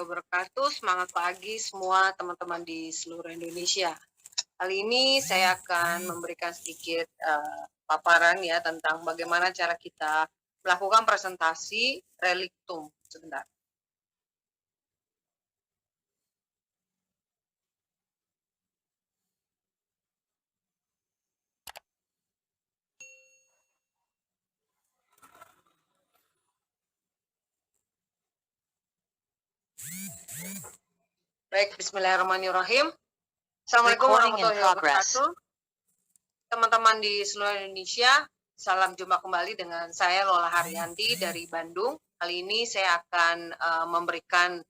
wabarakatuh. Semangat pagi semua teman-teman di seluruh Indonesia. Kali ini saya akan memberikan sedikit paparan ya tentang bagaimana cara kita melakukan presentasi reliktum. Sebentar. Baik, bismillahirrahmanirrahim. Assalamualaikum warahmatullahi wabarakatuh. Teman-teman di seluruh Indonesia, salam jumpa kembali dengan saya Lola Haryanti dari Bandung. Kali ini saya akan memberikan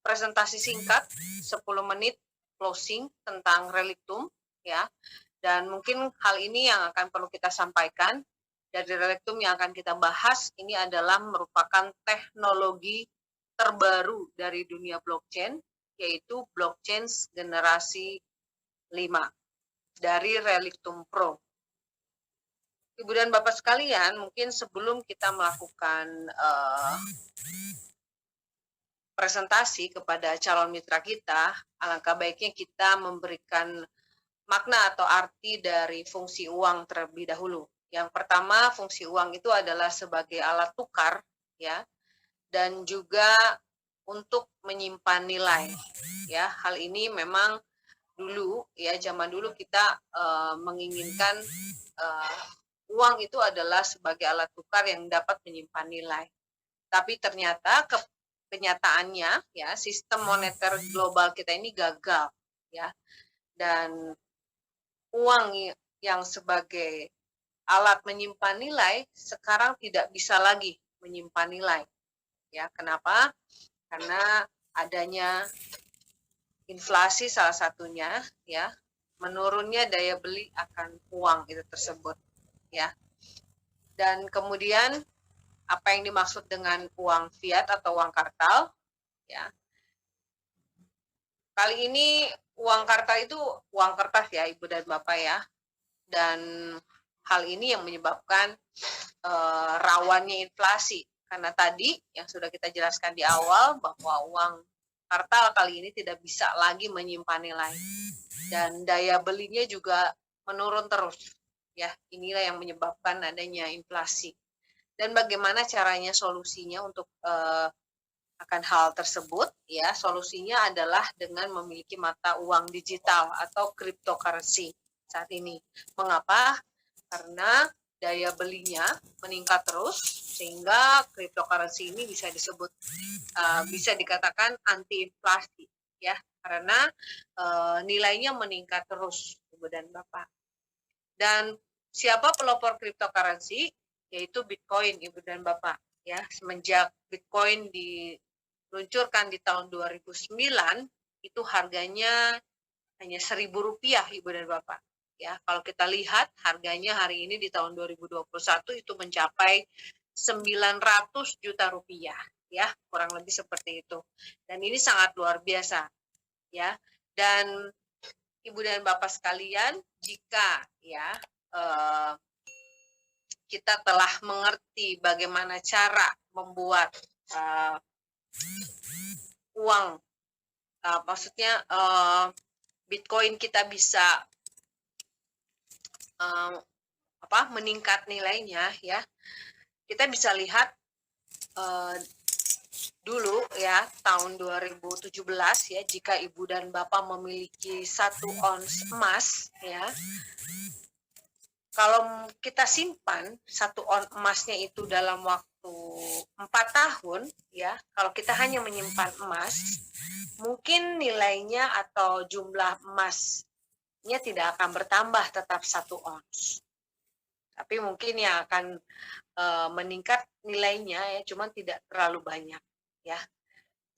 presentasi singkat 10 menit closing tentang reliktum ya. Dan mungkin hal ini yang akan perlu kita sampaikan dari reliktum yang akan kita bahas ini adalah merupakan teknologi terbaru dari dunia blockchain, yaitu blockchain generasi 5 dari Reliktum Pro. Ibu dan Bapak sekalian, mungkin sebelum kita melakukan presentasi kepada calon mitra kita, alangkah baiknya kita memberikan makna atau arti dari fungsi uang terlebih dahulu. Yang pertama, fungsi uang itu adalah sebagai alat tukar, ya, dan juga untuk menyimpan nilai. Ya, hal ini memang dulu ya zaman dulu kita menginginkan uang itu adalah sebagai alat tukar yang dapat menyimpan nilai. Tapi ternyata kenyataannya ya sistem moneter global kita ini gagal ya. Dan uang yang sebagai alat menyimpan nilai sekarang tidak bisa lagi menyimpan nilai. Ya, kenapa? Karena adanya inflasi salah satunya ya, menurunnya daya beli akan uang itu tersebut ya. Dan kemudian apa yang dimaksud dengan uang fiat atau uang kartal ya. Kali ini uang kartal itu uang kertas ya Ibu dan Bapak ya. Dan hal ini yang menyebabkan rawannya inflasi karena tadi yang sudah kita jelaskan di awal bahwa uang kartal kali ini tidak bisa lagi menyimpan nilai dan daya belinya juga menurun terus ya. Inilah yang menyebabkan adanya inflasi. Dan bagaimana caranya solusinya untuk akan hal tersebut ya, solusinya adalah dengan memiliki mata uang digital atau cryptocurrency saat ini. Mengapa? Karena daya belinya meningkat terus sehingga cryptocurrency ini bisa disebut bisa dikatakan anti inflasi ya, karena nilainya meningkat terus Ibu dan Bapak. Dan siapa pelopor cryptocurrency? Yaitu Bitcoin Ibu dan Bapak ya. Semenjak Bitcoin diluncurkan di tahun 2009 itu harganya hanya Rp1.000 Ibu dan Bapak ya. Kalau kita lihat harganya hari ini di tahun 2021 itu mencapai 900 juta rupiah ya, kurang lebih seperti itu. Dan ini sangat luar biasa ya. Dan Ibu dan Bapak sekalian, jika ya kita telah mengerti bagaimana cara membuat uang, maksudnya Bitcoin kita bisa meningkat nilainya ya. Kita bisa lihat dulu ya tahun 2017 ya, jika Ibu dan Bapak memiliki 1 ons emas ya, kalau kita simpan 1 ons emasnya itu dalam waktu 4 tahun ya, kalau kita hanya menyimpan emas, mungkin nilainya atau jumlah emasnya tidak akan bertambah, tetap 1 ons. Tapi mungkin yang akan meningkat nilainya ya, cuman tidak terlalu banyak ya.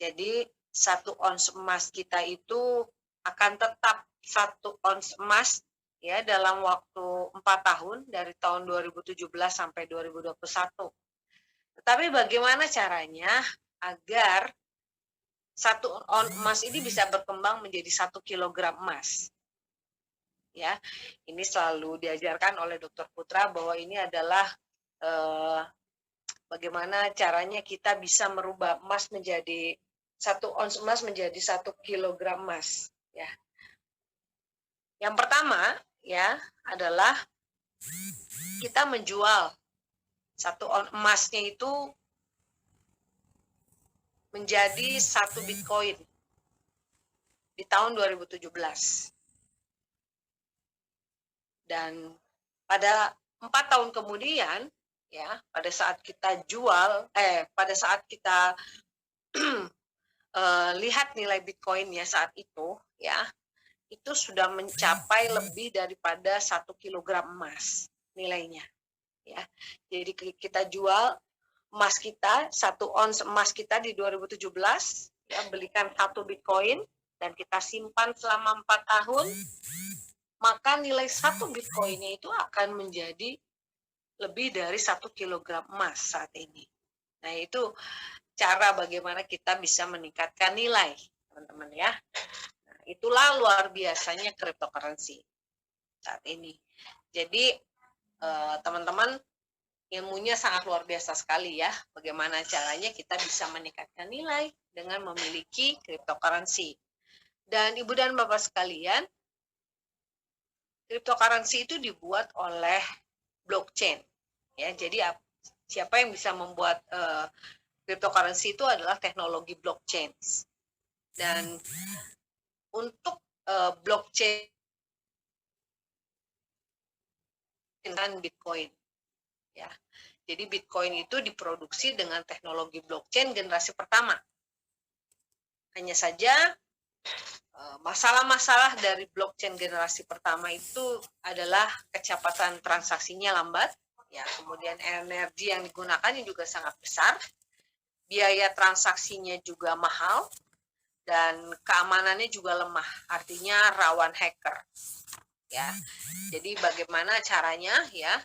Jadi 1 ons emas kita itu akan tetap 1 ons emas ya dalam waktu 4 tahun dari tahun 2017 sampai 2021. Tetapi bagaimana caranya agar 1 ons emas ini bisa berkembang menjadi 1 kilogram emas? Ya, ini selalu diajarkan oleh Dr. Putra bahwa ini adalah bagaimana caranya kita bisa merubah emas menjadi 1 ons emas menjadi 1 kilogram emas. Ya. Yang pertama ya adalah kita menjual 1 ons emasnya itu menjadi 1 Bitcoin di tahun 2017. Dan pada 4 tahun kemudian, ya, pada saat kita lihat nilai Bitcoin-nya saat itu, ya, itu sudah mencapai lebih daripada 1 kilogram emas nilainya, ya. Jadi kita jual emas kita, 1 ons emas kita di 2017, ya, belikan 1 Bitcoin dan kita simpan selama 4 tahun, maka nilai 1 Bitcoin-nya itu akan menjadi lebih dari 1 kilogram emas saat ini. Nah, itu cara bagaimana kita bisa meningkatkan nilai, teman-teman ya. Nah, itulah luar biasanya cryptocurrency saat ini. Jadi, teman-teman, ilmunya sangat luar biasa sekali ya. Bagaimana caranya kita bisa meningkatkan nilai dengan memiliki cryptocurrency. Dan Ibu dan Bapak sekalian, cryptocurrency itu dibuat oleh blockchain. Ya, jadi siapa yang bisa membuat cryptocurrency itu adalah teknologi blockchain. Dan untuk blockchain dan Bitcoin, ya. Jadi Bitcoin itu diproduksi dengan teknologi blockchain generasi pertama. Hanya saja masalah-masalah dari blockchain generasi pertama itu adalah kecepatan transaksinya lambat, ya. Kemudian energi yang digunakan juga sangat besar, biaya transaksinya juga mahal, dan keamanannya juga lemah, artinya rawan hacker. Ya, jadi bagaimana caranya ya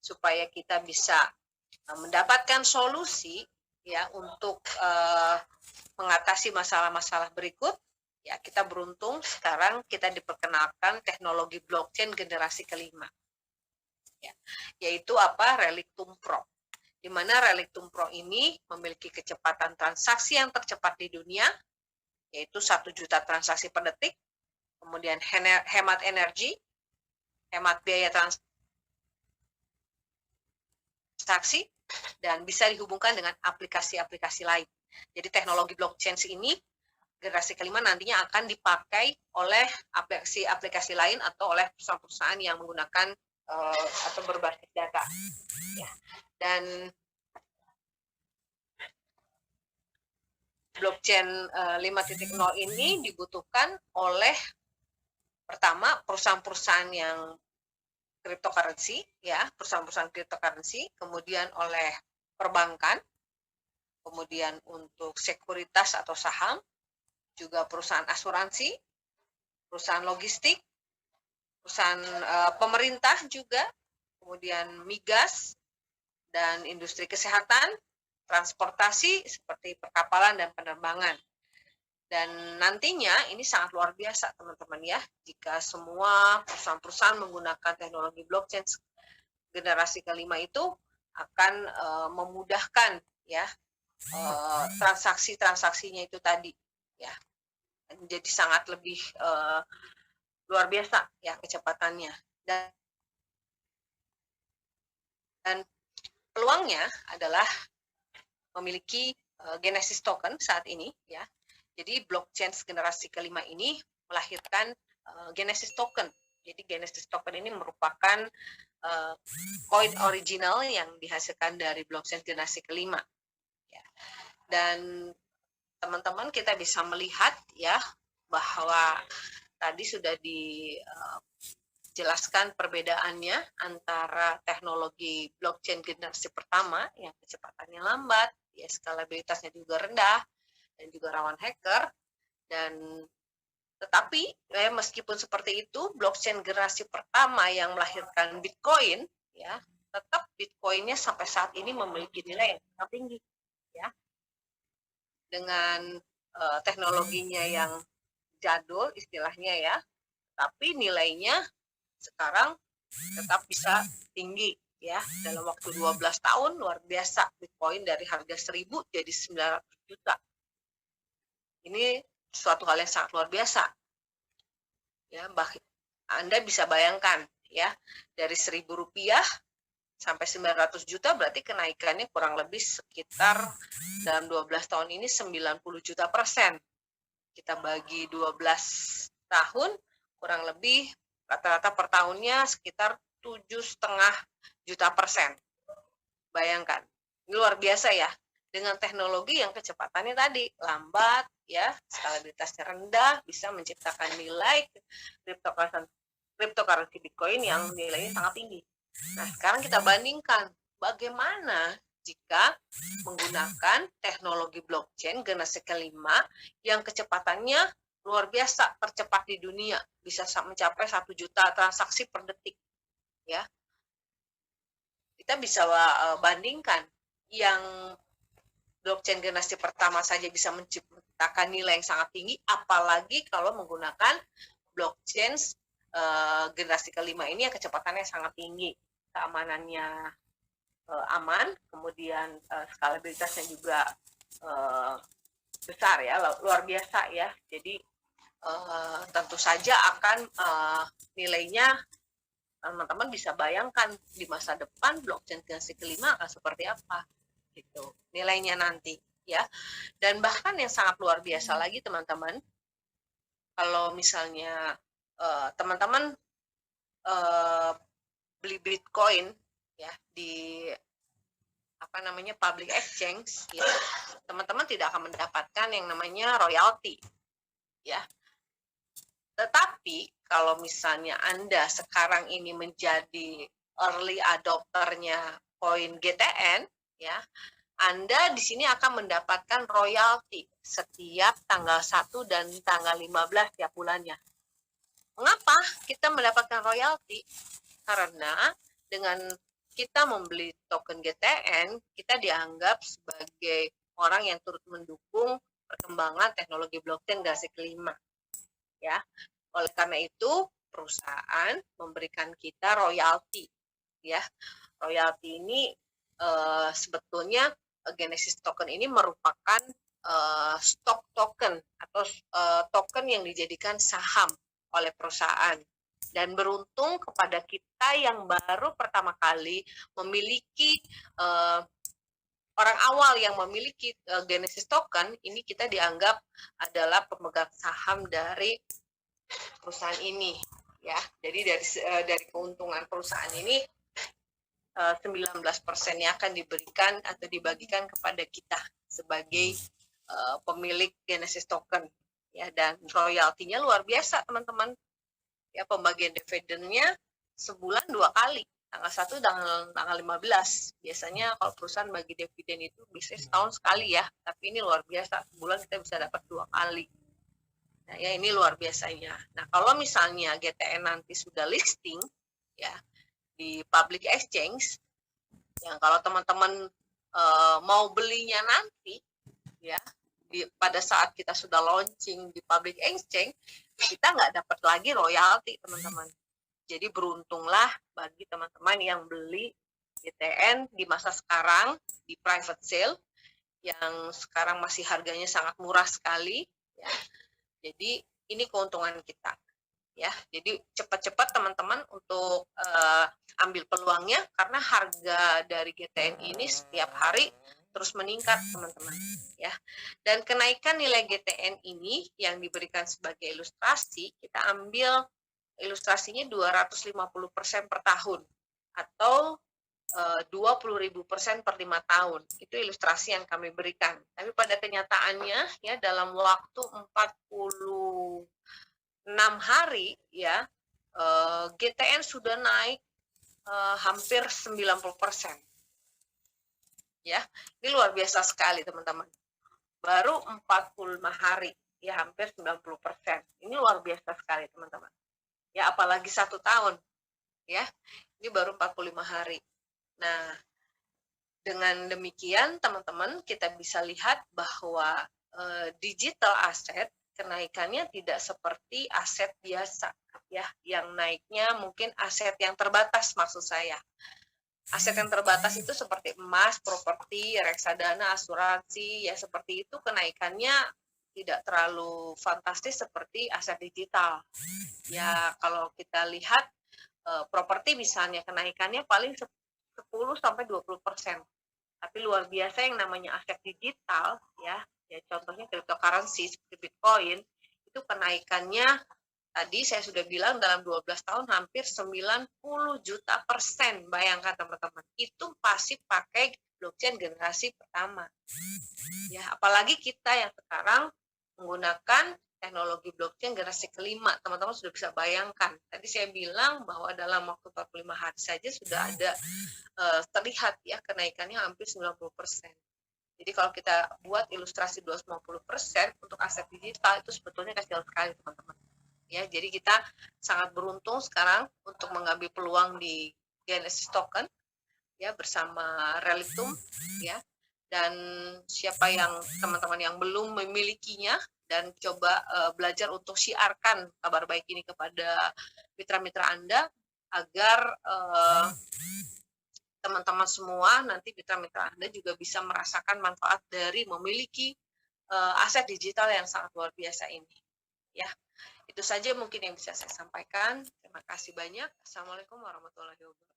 supaya kita bisa mendapatkan solusi ya untuk mengatasi masalah-masalah berikut. Ya, kita beruntung sekarang kita diperkenalkan teknologi blockchain generasi kelima. Ya, yaitu apa? Relictum Pro. Di mana Relictum Pro ini memiliki kecepatan transaksi yang tercepat di dunia, yaitu 1 juta transaksi per detik, kemudian hemat energi, hemat biaya transaksi, dan bisa dihubungkan dengan aplikasi-aplikasi lain. Jadi teknologi blockchain ini generasi kelima nantinya akan dipakai oleh aplikasi-aplikasi lain atau oleh perusahaan-perusahaan yang menggunakan atau berbasis data. Ya. Dan blockchain 5.0 ini dibutuhkan oleh pertama perusahaan-perusahaan yang cryptocurrency, ya, perusahaan-perusahaan cryptocurrency, kemudian oleh perbankan, kemudian untuk sekuritas atau saham, juga perusahaan asuransi, perusahaan logistik, perusahaan pemerintah juga, kemudian migas, dan industri kesehatan, transportasi seperti perkapalan dan penerbangan. Dan nantinya ini sangat luar biasa teman-teman ya, jika semua perusahaan-perusahaan menggunakan teknologi blockchain generasi kelima itu akan memudahkan ya transaksi-transaksinya itu tadi ya, jadi sangat lebih luar biasa ya kecepatannya. Dan peluangnya adalah memiliki Genesis token saat ini ya. Jadi blockchain generasi kelima ini melahirkan Genesis token. Jadi Genesis token ini merupakan koin original yang dihasilkan dari blockchain generasi kelima. Ya. Dan teman-teman kita bisa melihat ya bahwa tadi sudah dijelaskan perbedaannya antara teknologi blockchain generasi pertama yang kecepatannya lambat, ya skalabilitasnya juga rendah, dan juga rawan hacker. Dan tetapi meskipun seperti itu, blockchain generasi pertama yang melahirkan Bitcoin ya, tetap Bitcoinnya sampai saat ini memiliki nilai yang sangat tinggi ya, dengan teknologinya yang jadul istilahnya ya, tapi nilainya sekarang tetap bisa tinggi ya, dalam waktu 12 tahun luar biasa, Bitcoin dari harga 1.000 jadi 900 juta. Ini suatu hal yang sangat luar biasa. Ya, Anda bisa bayangkan ya, dari Rp1.000 sampai 900 juta berarti kenaikannya kurang lebih sekitar dalam 12 tahun ini 90 juta %. Kita bagi 12 tahun, kurang lebih rata-rata per tahunnya sekitar 7,5 juta %. Bayangkan, ini luar biasa ya. Dengan teknologi yang kecepatannya tadi lambat, ya, skalabilitasnya rendah, bisa menciptakan nilai cryptocurrency Bitcoin yang nilainya sangat tinggi. Nah, sekarang kita bandingkan bagaimana jika menggunakan teknologi blockchain generasi kelima yang kecepatannya luar biasa, tercepat di dunia, bisa mencapai 1 juta transaksi per detik. Ya, kita bisa bandingkan yang blockchain generasi pertama saja bisa menciptakan nilai yang sangat tinggi, apalagi kalau menggunakan blockchain generasi kelima ini yang kecepatannya sangat tinggi, keamanannya aman, kemudian skalabilitasnya juga besar ya, luar biasa ya. Jadi tentu saja akan nilainya, teman-teman bisa bayangkan di masa depan blockchain generasi kelima akan seperti apa gitu nilainya nanti ya. Dan bahkan yang sangat luar biasa lagi teman-teman, kalau misalnya teman-teman beli Bitcoin ya di public exchange ya, teman-teman tidak akan mendapatkan yang namanya royalty ya. Tetapi kalau misalnya Anda sekarang ini menjadi early adopternya koin GTN ya, Anda di sini akan mendapatkan royalti setiap tanggal 1 dan tanggal 15 tiap bulannya. Mengapa kita mendapatkan royalti? Karena dengan kita membeli token GTN, kita dianggap sebagai orang yang turut mendukung perkembangan teknologi blockchain generasi kelima. Ya, oleh karena itu perusahaan memberikan kita royalti. Ya, royalti ini sebetulnya Genesis token ini merupakan stock token atau token yang dijadikan saham oleh perusahaan. Dan beruntung kepada kita yang baru pertama kali memiliki orang awal yang memiliki Genesis token, ini kita dianggap adalah pemegang saham dari perusahaan ini ya. Jadi dari keuntungan perusahaan ini 19%-nya akan diberikan atau dibagikan kepada kita sebagai pemilik Genesis token ya. Dan royaltinya luar biasa teman-teman ya, pembagian dividennya sebulan 2 kali, tanggal 1 dan tanggal 15. Biasanya kalau perusahaan bagi dividen itu bisa setahun sekali ya, tapi ini luar biasa, sebulan kita bisa dapat 2 kali. Nah ya, ini luar biasanya. Nah kalau misalnya GTN nanti sudah listing ya di public exchange, yang kalau teman-teman mau belinya nanti ya, pada saat kita sudah launching di public exchange, kita nggak dapat lagi royalti teman-teman. Jadi beruntunglah bagi teman-teman yang beli GTN di masa sekarang di private sale yang sekarang masih harganya sangat murah sekali ya. Jadi ini keuntungan kita ya. Jadi cepat-cepat teman-teman untuk ambil peluangnya, karena harga dari GTN ini setiap hari terus meningkat teman-teman ya. Dan kenaikan nilai GTN ini yang diberikan sebagai ilustrasi, kita ambil ilustrasinya 250% per tahun atau 20.000% per 5 tahun. Itu ilustrasi yang kami berikan. Tapi pada kenyataannya ya, dalam waktu 46 hari ya, GTN sudah naik hampir 90%. Ya, ini luar biasa sekali teman-teman. Baru 45 hari ya, hampir 90%. Ini luar biasa sekali teman-teman. Ya, apalagi 1 tahun ya, ini baru 45 hari. Nah, dengan demikian teman-teman kita bisa lihat bahwa digital asset kenaikannya tidak seperti aset biasa ya, yang naiknya mungkin aset yang terbatas maksud saya. Aset yang terbatas itu seperti emas, properti, reksadana, asuransi, ya seperti itu kenaikannya tidak terlalu fantastis seperti aset digital. Ya kalau kita lihat properti misalnya kenaikannya paling 10 sampai 20%. Tapi luar biasa yang namanya aset digital ya, ya contohnya cryptocurrency seperti Bitcoin itu kenaikannya tadi saya sudah bilang dalam 12 tahun hampir 90 juta %. Bayangkan teman-teman, itu pasti pakai blockchain generasi pertama. Ya, apalagi kita yang sekarang menggunakan teknologi blockchain generasi kelima, teman-teman sudah bisa bayangkan. Tadi saya bilang bahwa dalam waktu 45 hari saja sudah ada terlihat ya kenaikannya hampir 90%. Jadi kalau kita buat ilustrasi 250% untuk aset digital itu sebetulnya kecil sekali teman-teman. Ya, jadi kita sangat beruntung sekarang untuk mengambil peluang di Genesis Token ya bersama Relitum ya. Dan siapa yang teman-teman yang belum memilikinya dan coba belajar untuk siarkan kabar baik ini kepada mitra-mitra Anda agar teman-teman semua nanti mitra-mitra Anda juga bisa merasakan manfaat dari memiliki aset digital yang sangat luar biasa ini. Ya, itu saja mungkin yang bisa saya sampaikan. Terima kasih banyak. Assalamualaikum warahmatullahi wabarakatuh.